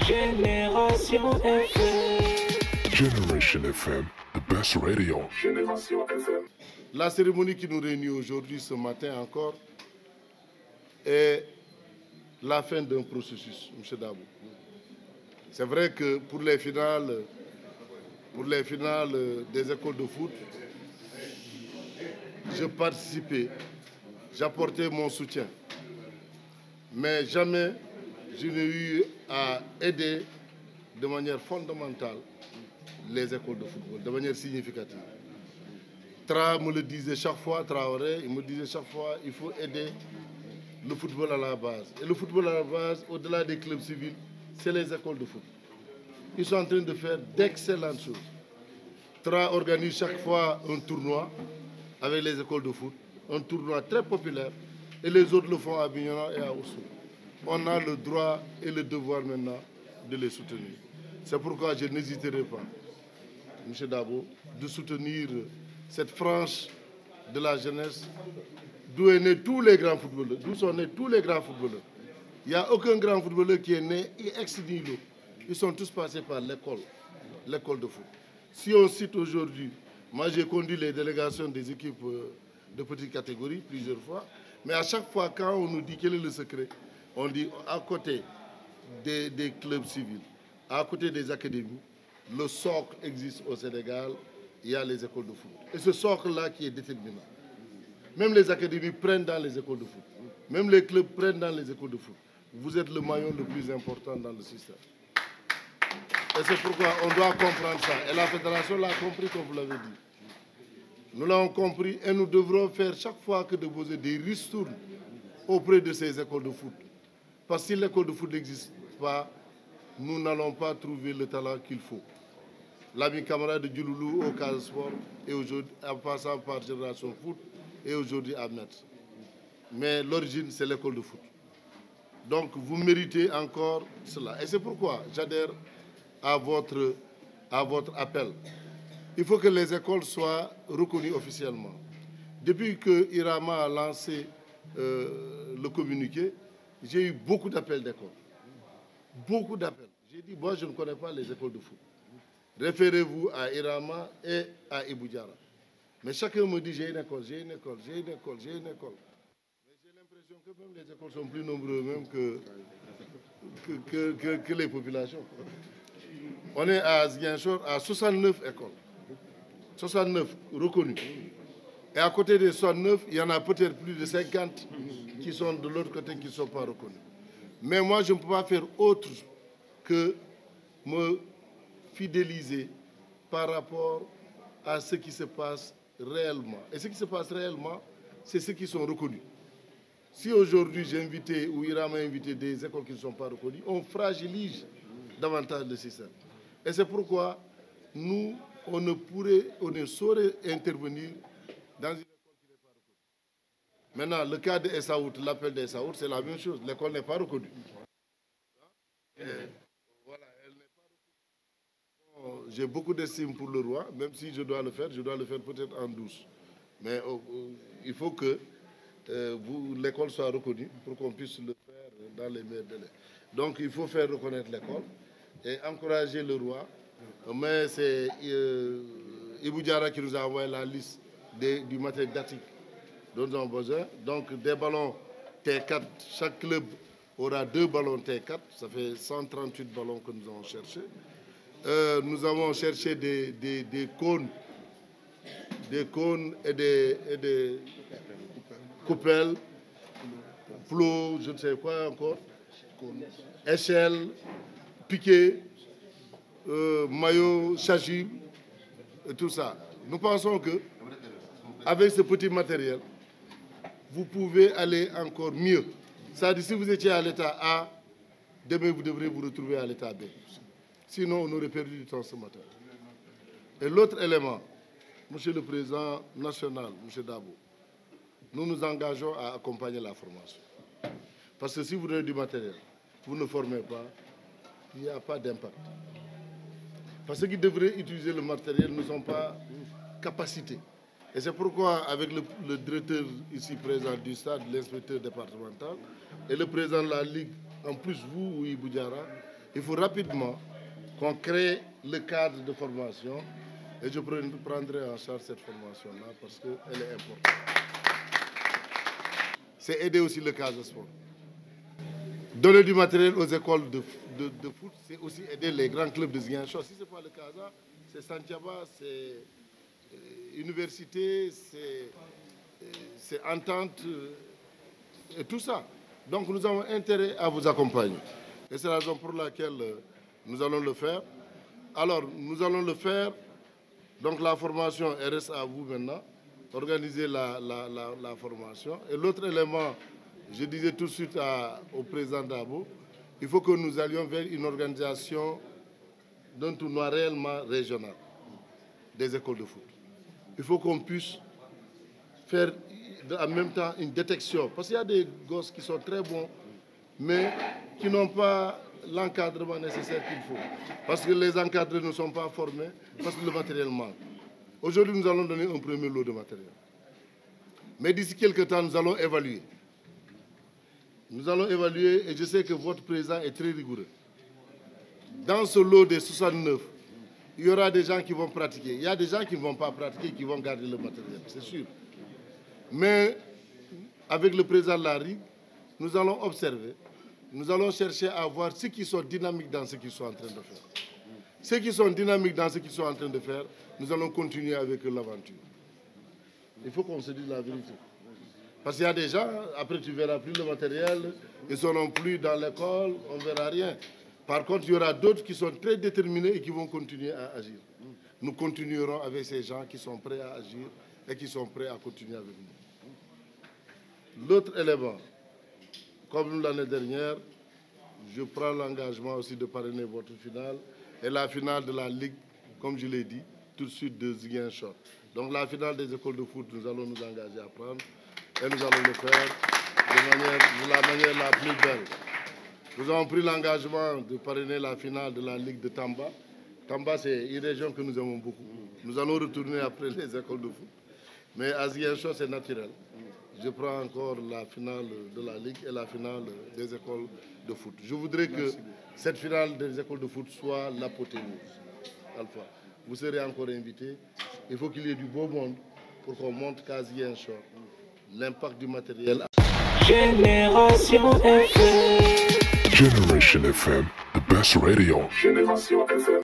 Génération FM. Generation FM, the best radio. Génération FM. La cérémonie qui nous réunit aujourd'hui, ce matin encore, est la fin d'un processus, M. Dabou. C'est vrai que pour les finales des écoles de foot, je participais, j'apportais mon soutien. Mais jamais je n'ai eu à aider de manière fondamentale les écoles de football, de manière significative. Tra me le disait chaque fois, Traoré, il me disait chaque fois, il faut aider le football à la base. Et le football à la base, au-delà des clubs civils, c'est les écoles de foot. Ils sont en train de faire d'excellentes choses. Tra organise chaque fois un tournoi avec les écoles de foot, un tournoi très populaire, et les autres le font à Bignona et à Oussou. On a le droit et le devoir maintenant de les soutenir. C'est pourquoi je n'hésiterai pas, M. Dabo, de soutenir cette frange de la jeunesse d'où est né tous les grands footballeurs, d'où sont nés tous les grands footballeurs. Il n'y a aucun grand footballeur qui est né ex nihilo. Ils sont tous passés par l'école de foot. Si on cite aujourd'hui, moi j'ai conduit les délégations des équipes de petite catégorie plusieurs fois, mais à chaque fois quand on nous dit quel est le secret, on dit à côté des clubs civils, à côté des académies, le socle existe au Sénégal, il y a les écoles de foot. Et ce socle-là qui est déterminant. Même les académies prennent dans les écoles de foot. Même les clubs prennent dans les écoles de foot. Vous êtes le maillon le plus important dans le système. Et c'est pourquoi on doit comprendre ça. Et la fédération l'a compris, comme vous l'avez dit. Nous l'avons compris et nous devrons faire chaque fois que de poser des ristournes auprès de ces écoles de foot. Parce que si l'école de foot n'existe pas, nous n'allons pas trouver le talent qu'il faut. L'ami camarade de Djouloulou au Casa Sport, et aujourd'hui, en passant par Génération Foot, et aujourd'hui à Metz. Mais l'origine, c'est l'école de foot. Donc, vous méritez encore cela. Et c'est pourquoi j'adhère à votre appel. Il faut que les écoles soient reconnues officiellement. Depuis que Irama a lancé le communiqué, j'ai eu beaucoup d'appels d'écoles. Beaucoup d'appels. J'ai dit, moi, je ne connais pas les écoles de foot. Référez-vous à Irama et à Ibou-Diara. Mais chacun me dit, j'ai une école, j'ai une école, j'ai une école, j'ai une école. Mais j'ai l'impression que même les écoles sont plus nombreuses même que les populations. On est à Ziguinchor à 69 écoles. 69 reconnues. Et à côté des 69, il y en a peut-être plus de 50 qui sont de l'autre côté qui ne sont pas reconnus. Mais moi, je ne peux pas faire autre que me fidéliser par rapport à ce qui se passe réellement. Et ce qui se passe réellement, c'est ceux qui sont reconnus. Si aujourd'hui j'ai invité ou Iram a invité des écoles qui ne sont pas reconnues, on fragilise davantage le système. Et c'est pourquoi nous, on ne saurait intervenir dans une école qui n'est pas reconnue. Maintenant, le cas de Essaout, l'appel d'Essaout, c'est la même chose. L'école n'est pas reconnue. Voilà, elle n'est pas reconnue. J'ai beaucoup d'estime pour le roi, même si je dois le faire peut-être en douce. Mais il faut que l'école soit reconnue pour qu'on puisse le faire dans les meilleurs délais. Donc il faut faire reconnaître l'école et encourager le roi. Mais c'est Ibou Diara qui nous a envoyé la liste du matériel didactique dont nous avons besoin. Donc des ballons T4, chaque club aura 2 ballons T4, ça fait 138 ballons que nous avons cherchés. Nous avons cherché des cônes et des coupelles, plots, je ne sais quoi encore, échelles, piquets, maillots, chachis, et tout ça. Nous pensons que avec ce petit matériel, vous pouvez aller encore mieux. C'est-à-dire si vous étiez à l'état A, demain vous devrez vous retrouver à l'état B. Sinon, on aurait perdu du temps ce matin. Et l'autre élément, Monsieur le Président national, M. Dabo, nous nous engageons à accompagner la formation. Parce que si vous donnez du matériel, vous ne formez pas, il n'y a pas d'impact. Parce que ceux qui devraient utiliser le matériel ne sont pas capacités. Et c'est pourquoi, avec le directeur ici présent du stade, l'inspecteur départemental, et le président de la Ligue, en plus vous, Ibou Diara, il faut rapidement qu'on crée le cadre de formation et je prendrai en charge cette formation-là parce qu'elle est importante. C'est aider aussi le cadre de sport. Donner du matériel aux écoles de foot, c'est aussi aider les grands clubs de Ziguinchor. Si ce n'est pas le Casa, c'est Santhiaba, c'est Université, c'est Entente et tout ça. Donc nous avons intérêt à vous accompagner. Et c'est la raison pour laquelle nous allons le faire. Alors, nous allons le faire. Donc la formation, elle reste à vous maintenant. Organiser la formation. Et l'autre élément, je disais tout de suite au président Dabo, il faut que nous allions vers une organisation d'un tournoi réellement régional des écoles de foot. Il faut qu'on puisse faire en même temps une détection. Parce qu'il y a des gosses qui sont très bons, mais qui n'ont pas l'encadrement nécessaire qu'il faut. Parce que les encadrés ne sont pas formés, parce que le matériel manque. Aujourd'hui, nous allons donner un premier lot de matériel. Mais d'ici quelques temps, nous allons évaluer. Nous allons évaluer, et je sais que votre président est très rigoureux. Dans ce lot des 69, il y aura des gens qui vont pratiquer. Il y a des gens qui ne vont pas pratiquer, qui vont garder le matériel, c'est sûr. Mais avec le président de la Ligue, nous allons observer, nous allons chercher à voir ceux qui sont dynamiques dans ce qu'ils sont en train de faire. Ceux qui sont dynamiques dans ce qu'ils sont en train de faire, nous allons continuer avec l'aventure. Il faut qu'on se dise la vérité. Parce qu'il y a des gens, après tu ne verras plus le matériel, ils ne seront plus dans l'école, on ne verra rien. Par contre, il y aura d'autres qui sont très déterminés et qui vont continuer à agir. Nous continuerons avec ces gens qui sont prêts à agir et qui sont prêts à continuer avec nous. L'autre élément, comme l'année dernière, je prends l'engagement aussi de parrainer votre finale et la finale de la Ligue, comme je l'ai dit, tout de suite de Ziguinchor. Donc la finale des écoles de foot, nous allons nous engager à prendre et nous allons le faire de la manière la plus belle. Nous avons pris l'engagement de parrainer la finale de la Ligue de Tamba. Tamba, c'est une région que nous aimons beaucoup. Nous allons retourner après les écoles de foot. Mais à Ziguinchor, c'est naturel. Je prends encore la finale de la Ligue et la finale des écoles de foot. Je voudrais que cette finale des écoles de foot soit l'apothéose. Alpha, vous serez encore invité. Il faut qu'il y ait du beau monde pour qu'on montre qu'à Ziguinchor, l'impact du matériel. Génération FM. Generation FM, the best radio. Génération FM.